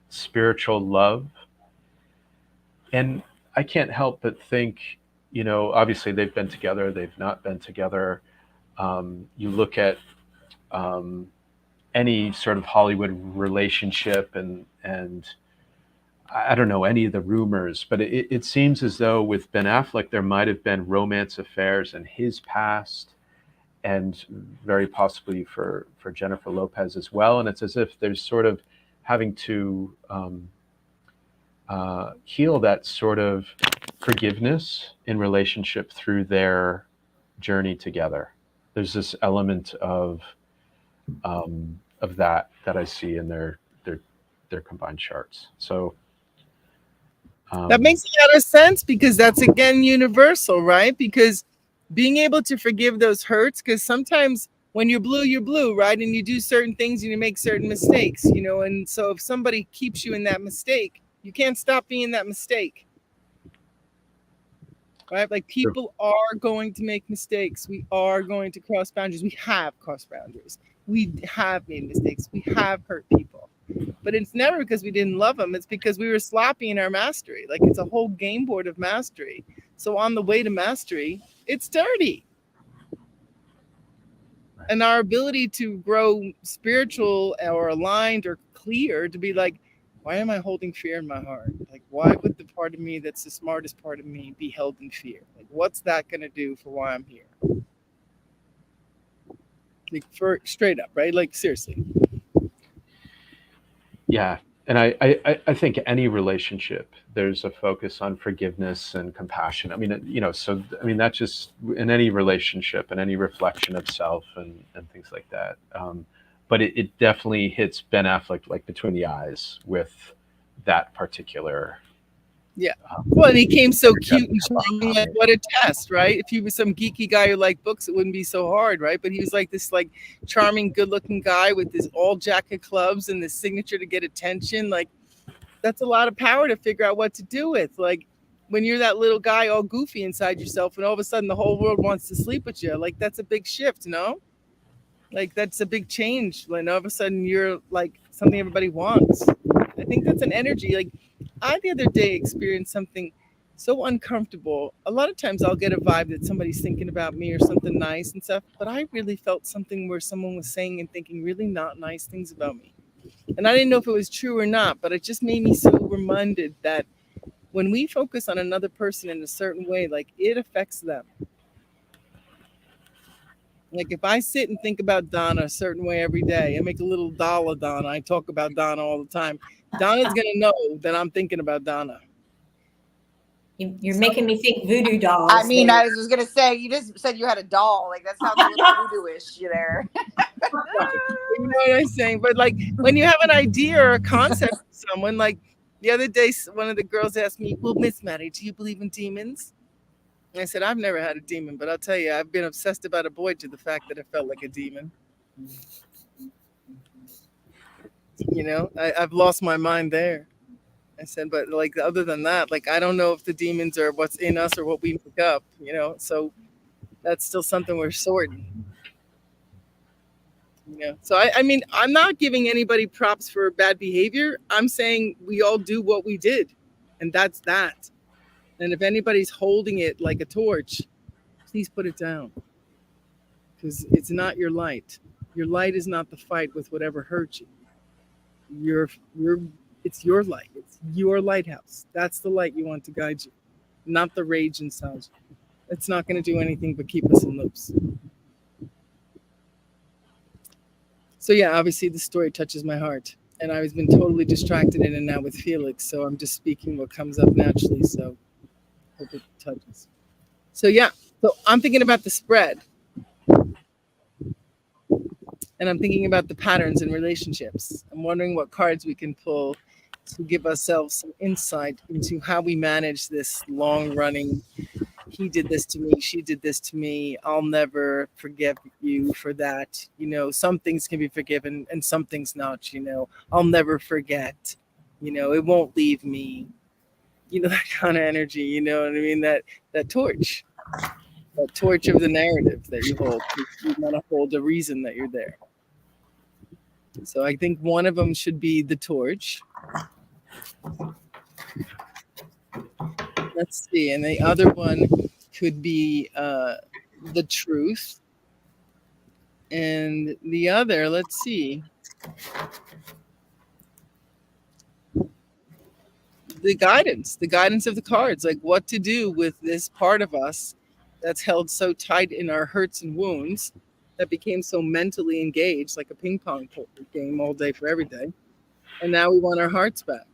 spiritual love. And I can't help but think, obviously they've been together, they've not been together. You look at any sort of Hollywood relationship, and I don't know any of the rumors, but it seems as though with Ben Affleck, there might have been romance affairs in his past, and very possibly for Jennifer Lopez as well. And it's as if there's sort of having to heal that sort of forgiveness in relationship through their journey together. There's this element of that I see in their combined charts. So that makes a lot of sense, because that's again universal, right? Because being able to forgive those hurts, because sometimes when you're blue, right? And you do certain things and you make certain mistakes, and so if somebody keeps you in that mistake, you can't stop being that mistake. Right? Like, people are going to make mistakes. We are going to cross boundaries. We have crossed boundaries. We have made mistakes. We have hurt people. But it's never because we didn't love them. It's because we were sloppy in our mastery. Like, it's a whole game board of mastery. So on the way to mastery, it's dirty. And our ability to grow spiritual or aligned or clear, to be like, why am I holding fear in my heart? Like, why would the part of me that's the smartest part of me be held in fear? Like, what's that going to do for why I'm here? Like, for straight up, right? Like, seriously. Yeah. And I think any relationship, there's a focus on forgiveness and compassion. I mean, that just in any relationship and any reflection of self and things like that. But it definitely hits Ben Affleck like between the eyes with that particular. Yeah. Well, and he came so cute and charming. Like, what a test, right? If he was some geeky guy who liked books, it wouldn't be so hard, right? But he was like this like charming, good-looking guy with his all jacket clubs and this signature to get attention. Like, that's a lot of power to figure out what to do with. Like, when you're that little guy all goofy inside yourself, and all of a sudden the whole world wants to sleep with you, like, that's a big shift, no? Like, that's a big change when all of a sudden you're like something everybody wants. I think that's an energy. Like, I the other day experienced something so uncomfortable. A lot of times I'll get a vibe that somebody's thinking about me or something nice and stuff, but I really felt something where someone was saying and thinking really not nice things about me. And I didn't know if it was true or not, but it just made me so reminded that when we focus on another person in a certain way, like, it affects them. Like, if I sit and think about Donna a certain way every day, I make a little doll of Donna. I talk about Donna all the time. Donna's going to know that I'm thinking about Donna. You're making me think voodoo dolls. I mean, I was just going to say, you just said you had a doll. Like, that sounds a little voodoo-ish there. what I'm saying? But like when you have an idea or a concept of someone, like the other day, one of the girls asked me, "Well, Miss Maddie, do you believe in demons?" And I said, "I've never had a demon, but I'll tell you, I've been obsessed about a boy to the fact that it felt like a demon. I've lost my mind there." I said, but like other than that, like I don't know if the demons are what's in us or what we make up, So that's still something we're sorting. So I mean, I'm not giving anybody props for bad behavior. I'm saying we all do what we did, and that's that. And if anybody's holding it like a torch, please put it down, because it's not your light. Your light is not the fight with whatever hurt you. It's your light. It's your lighthouse. That's the light you want to guide you, not the rage inside you. It's not going to do anything but keep us in loops. So yeah, obviously the story touches my heart, and I've been totally distracted in and out with Felix, so I'm just speaking what comes up naturally. So hope it touches. So yeah, so I'm thinking about the spread, and I'm thinking about the patterns in relationships. I'm wondering what cards we can pull to give ourselves some insight into how we manage this long-running, he did this to me, she did this to me, I'll never forgive you for that. Some things can be forgiven and some things not, I'll never forget, it won't leave me, that kind of energy, you know what I mean? That torch of the narrative that you hold. You want to hold a reason that you're there. So I think one of them should be the torch. Let's see. And the other one could be the truth. And the other, let's see. The guidance of the cards, like what to do with this part of us that's held so tight in our hurts and wounds, that became so mentally engaged, like a ping pong game all day for every day. And now we want our hearts back.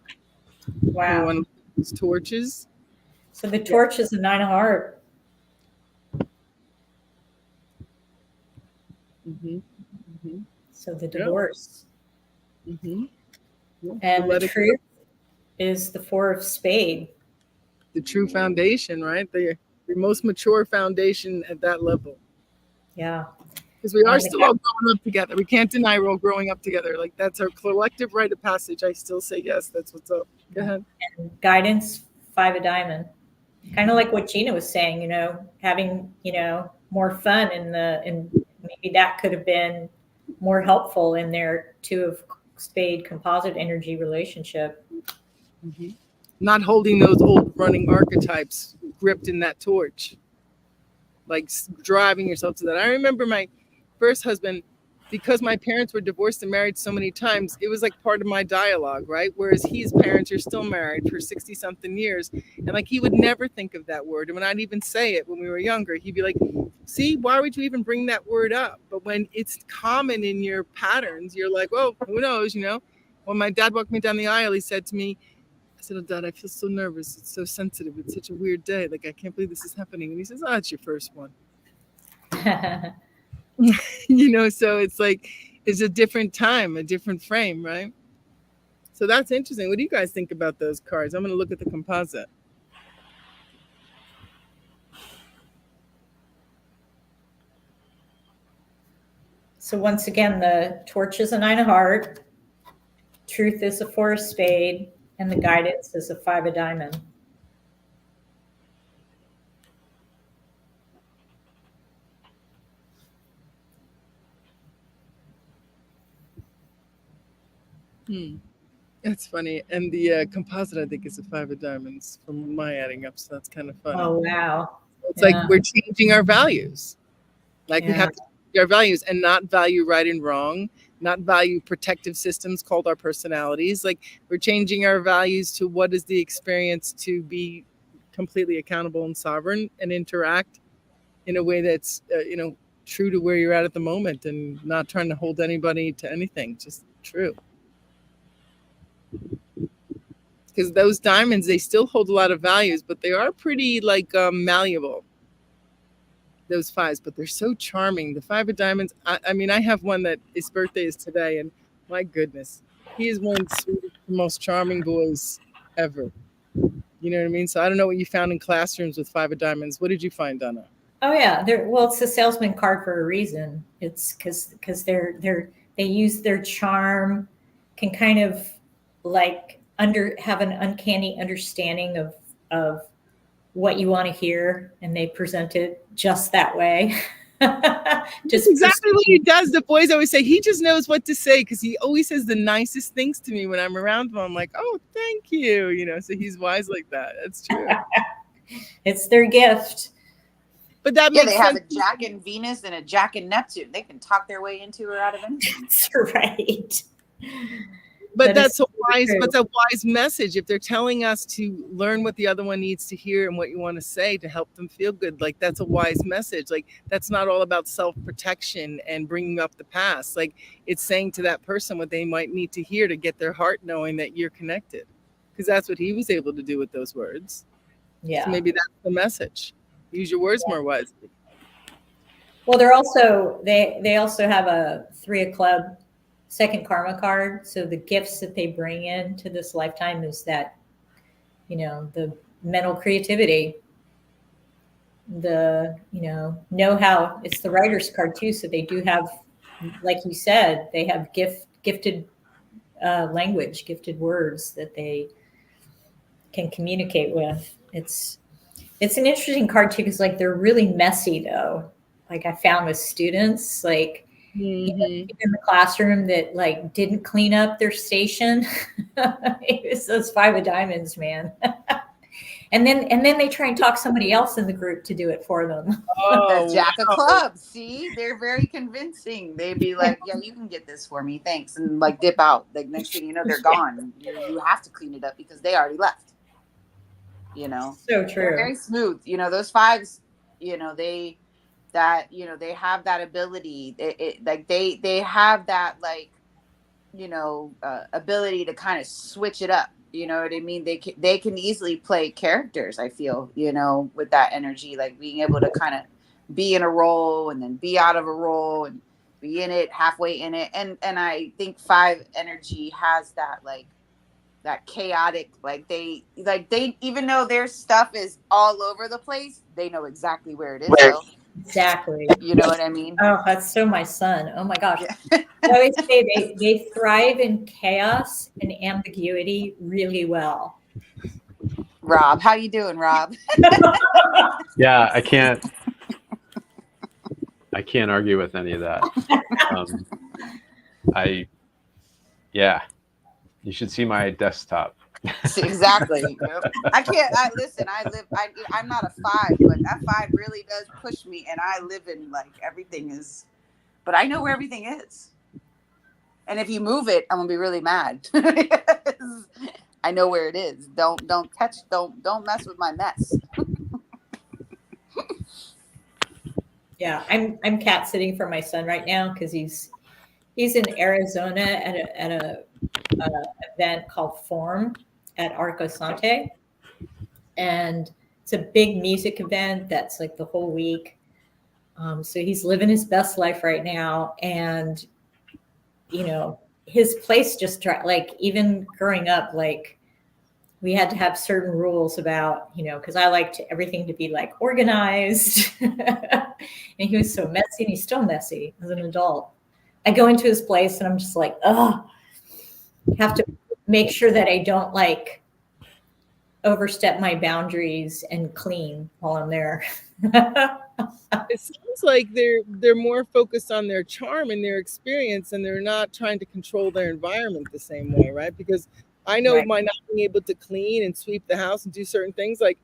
Wow. We want these torches. So the torch is a 9 of heart. Mm-hmm. Mm-hmm. So the divorce. Mm-hmm. Yeah. And the truth is the 4 of spade. The true foundation, right? The most mature foundation at that level. Yeah. Because we are still all growing up together. We can't deny we're all growing up together. Like that's our collective rite of passage. I still say yes. That's what's up. Go ahead. And guidance, 5 of diamond. Kind of like what Gina was saying, having, more fun and maybe that could have been more helpful in their 2 of spade composite energy relationship. Mm-hmm. Not holding those old running archetypes gripped in that torch, like driving yourself to that. I remember my first husband, because my parents were divorced and married so many times, it was like part of my dialogue, right? Whereas his parents are still married for 60 something years. And like, he would never think of that word. And when I'd even say it when we were younger, he'd be like, see, why would you even bring that word up? But when it's common in your patterns, you're like, well, who knows, When my dad walked me down the aisle, he said to me, I said, oh, Dad, I feel so nervous. It's so sensitive. It's such a weird day. Like, I can't believe this is happening. And he says, oh, it's your first one. So it's like, it's a different time, a different frame, right? So that's interesting. What do you guys think about those cards? I'm going to look at the composite. So once again, the torch is a 9 of heart. Truth is a 4 of spade. And the guidance is a 5 of diamond. That's funny. And the composite, I think, is a 5 of diamonds from my adding up. So that's kind of funny. Oh, wow. It's like we're changing our values. Like we have to change our values and not value right and wrong, not value protective systems called our personalities. Like we're changing our values to what is the experience to be completely accountable and sovereign and interact in a way that's, true to where you're at the moment and not trying to hold anybody to anything, just true. Because those diamonds, they still hold a lot of values, but they are pretty malleable. those fives, but they're so charming. The five of diamonds. I mean, I have one that his birthday is today, and my goodness, he is one of the sweetest, most charming boys ever. You know what I mean? So I don't know what you found in classrooms with five of diamonds. What did you find, Donna? Oh yeah, well, it's a salesman card for a reason. It's because they use their charm, can kind of like have an uncanny understanding of what you want to hear, and they present it just that way. Just exactly what he does. The boys always say he just knows what to say because he always says the nicest things to me when I'm around him. I'm like, oh, thank you. You know, so he's wise like that. That's true. It's their gift. But that yeah, makes they have sense. a Jack and Venus and a Jack and Neptune. They can talk their way into or out of anything. That's right. But that's a wise message. If they're telling us to learn what the other one needs to hear and what you want to say to help them feel good, like that's a wise message. Like that's not all about self-protection and bringing up the past. Like it's saying to that person what they might need to hear to get their heart knowing that you're connected, because that's what he was able to do with those words. Yeah. So maybe that's the message. Use your words more wisely. Well, they also have a 3 of club second karma card. So the gifts that they bring into this lifetime is that, you know, the mental creativity, the, you know how. It's the writer's card too. So they do have, like you said, they have gifted language, gifted words that they can communicate with. It's an interesting card too, because like they're really messy though. Like I found with students, like even in the classroom that like didn't clean up their station. It was those 5 of diamonds, man. and then they try and talk somebody else in the group to do it for them. Oh, the Jack of clubs. See, they're very convincing. They'd be like, yeah, you can get this for me, thanks, and like dip out. Like next thing you know, they're gone. You have to clean it up because they already left. You know, so true. They're very smooth. You know, those 5s, you know, they have that ability. They have that, like, you know, ability to kind of switch it up. You know what I mean? They can easily play characters, I feel, you know, with that energy, like being able to kind of be in a role and then be out of a role and be in it, halfway in it. And I think 5 energy has that, like, that chaotic, like they even though their stuff is all over the place, they know exactly where it is. So, exactly. You know what I mean? Oh, that's so my son. Oh my gosh. I always say they thrive in chaos and ambiguity really well. Rob, how you doing, Rob? Yeah, I can't argue with any of that. You should see my desktop. Exactly. I can't. I'm not a 5, but that 5 really does push me, and I live in like everything is. But I know where everything is, and if you move it, I'm gonna be really mad. I know where it is. Don't touch. Don't mess with my mess. Yeah, I'm cat sitting for my son right now because he's in Arizona at a event called Form at Arcosante, and it's a big music event that's like the whole week. So he's living his best life right now, and you know his place just like even growing up, like we had to have certain rules about, you know, because I liked everything to be like organized, and he was so messy, and he's still messy as an adult. I go into his place and I'm just like, oh, have to make sure that I don't like overstep my boundaries and clean while I'm there. It seems like they're more focused on their charm and their experience, and they're not trying to control their environment the same way, right? Because I know Right. my not being able to clean and sweep the house and do certain things, like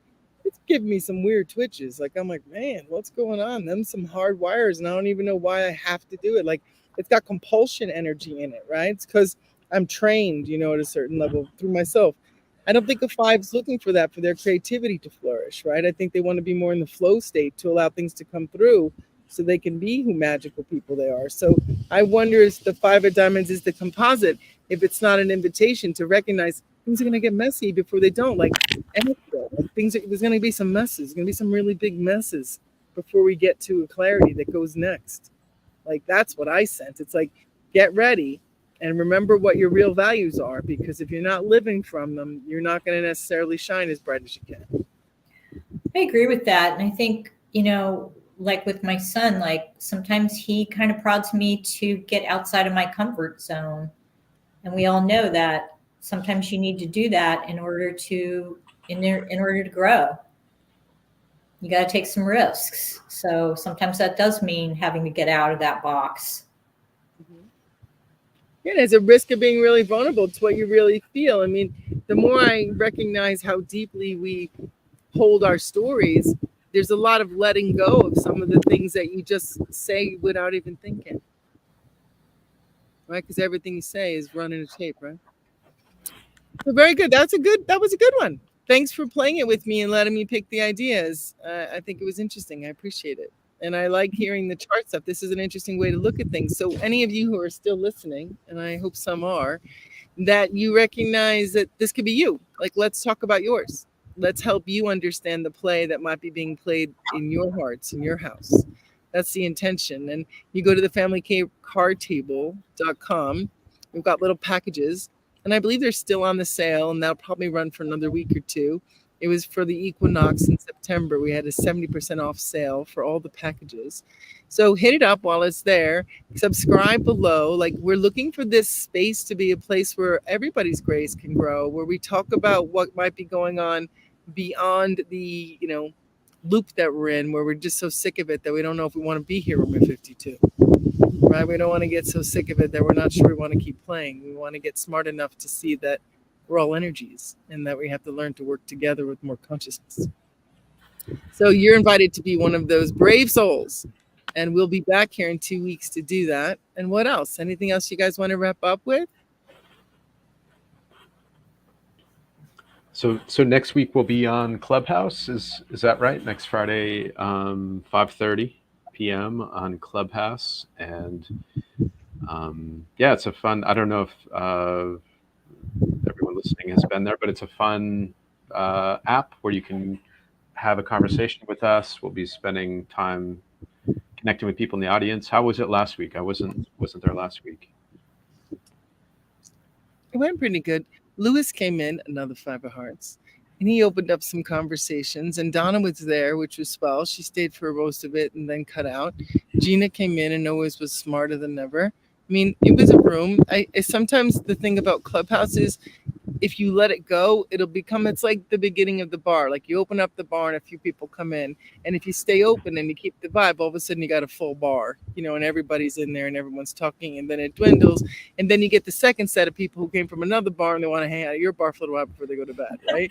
it's giving me some weird twitches. Like I'm like, man, what's going on? Them some hard wires, and I don't even know why I have to do it. Like it's got compulsion energy in it, right? It's because I'm trained, you know, at a certain level through myself. I don't think a 5's looking for that, for their creativity to flourish, right? I think they want to be more in the flow state to allow things to come through so they can be who magical people they are. So I wonder if the 5 of diamonds is the composite, if it's not an invitation to recognize things are going to get messy before they don't. Like there's going to be some messes, going to be some really big messes before we get to a clarity that goes next. Like, that's what I sense. It's like, get ready and remember what your real values are, because if you're not living from them, you're not going to necessarily shine as bright as you can. I agree with that. And I think, like with my son, like sometimes he kind of prods me to get outside of my comfort zone. And we all know that sometimes you need to do that in order to grow. You got to take some risks. So sometimes that does mean having to get out of that box. Yeah, there's a risk of being really vulnerable to what you really feel. I mean, the more I recognize how deeply we hold our stories, there's a lot of letting go of some of the things that you just say without even thinking. Right? Because everything you say is running a tape, right? So very good. That was a good one. Thanks for playing it with me and letting me pick the ideas. I think it was interesting. I appreciate it. And I like hearing the chart stuff. This is an interesting way to look at things. So any of you who are still listening, and I hope some are, that you recognize that this could be you. Like, let's talk about yours. Let's help you understand the play that might be being played in your hearts, in your house. That's the intention. And you go to the familycardtable.com. We've got little packages. And I believe they're still on the sale, and that'll probably run for another week or two. It was for the equinox in September. We had a 70% off sale for all the packages. So hit it up while it's there. Subscribe below. Like, we're looking for this space to be a place where everybody's grace can grow, where we talk about what might be going on beyond the, loop that we're in, where we're just so sick of it that we don't know if we want to be here when we're 52. Right? We don't want to get so sick of it that we're not sure we want to keep playing. We want to get smart enough to see that we're all energies and that we have to learn to work together with more consciousness. So you're invited to be one of those brave souls. And we'll be back here in 2 weeks to do that. And what else? Anything else you guys want to wrap up with? So next week we'll be on Clubhouse. Is that right? Next Friday, 5:30 p.m. on Clubhouse. And it's a fun, I don't know if everyone listening has been there, but it's a fun app where you can have a conversation with us. We'll be spending time connecting with people in the audience. How was it last week? I wasn't there last week. It went pretty good. Lewis came in, another Five of Hearts, and he opened up some conversations. And Donna was there, which was swell. She stayed for most of it and then cut out. Gina came in and always was smarter than ever. I mean, it was a room. I sometimes the thing about Clubhouse is, if you let it go, it's like the beginning of the bar. Like, you open up the bar and a few people come in. And if you stay open and you keep the vibe, all of a sudden you got a full bar, and everybody's in there and everyone's talking, and then it dwindles. And then you get the second set of people who came from another bar and they want to hang out at your bar for a little while before they go to bed, right?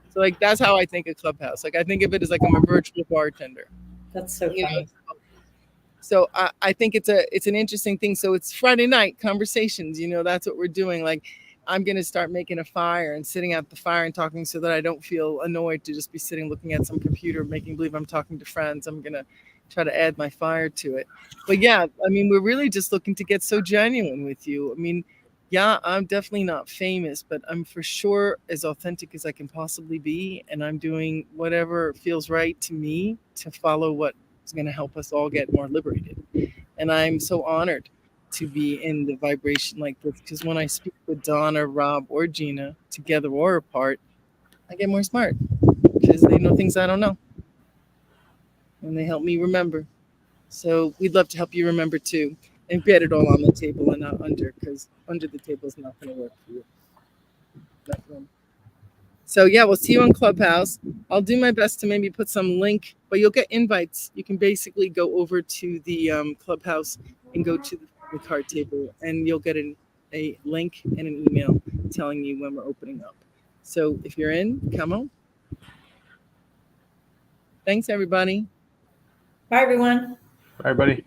So, like, that's how I think of Clubhouse. Like, I think of it as like I'm a virtual bartender. That's so funny. So I think it's an interesting thing. So it's Friday night conversations, that's what we're doing. Like, I'm going to start making a fire and sitting at the fire and talking so that I don't feel annoyed to just be sitting looking at some computer, making believe I'm talking to friends. I'm going to try to add my fire to it. But yeah, I mean, we're really just looking to get so genuine with you. I mean, yeah, I'm definitely not famous, but I'm for sure as authentic as I can possibly be. And I'm doing whatever feels right to me to follow what is going to help us all get more liberated. And I'm so honored to be in the vibration like this, because when I speak with Donna, Rob, or Gina, together or apart, I get more smart because they know things I don't know. And they help me remember. So we'd love to help you remember too, and get it all on the table and not under, because under the table is not going to work for you. So yeah, we'll see you on Clubhouse. I'll do my best to maybe put some link, but you'll get invites. You can basically go over to the Clubhouse and go to the card table, and you'll get a link and an email telling you when we're opening up. So if you're in, come on. Thanks, everybody. Bye, everyone. Bye, everybody.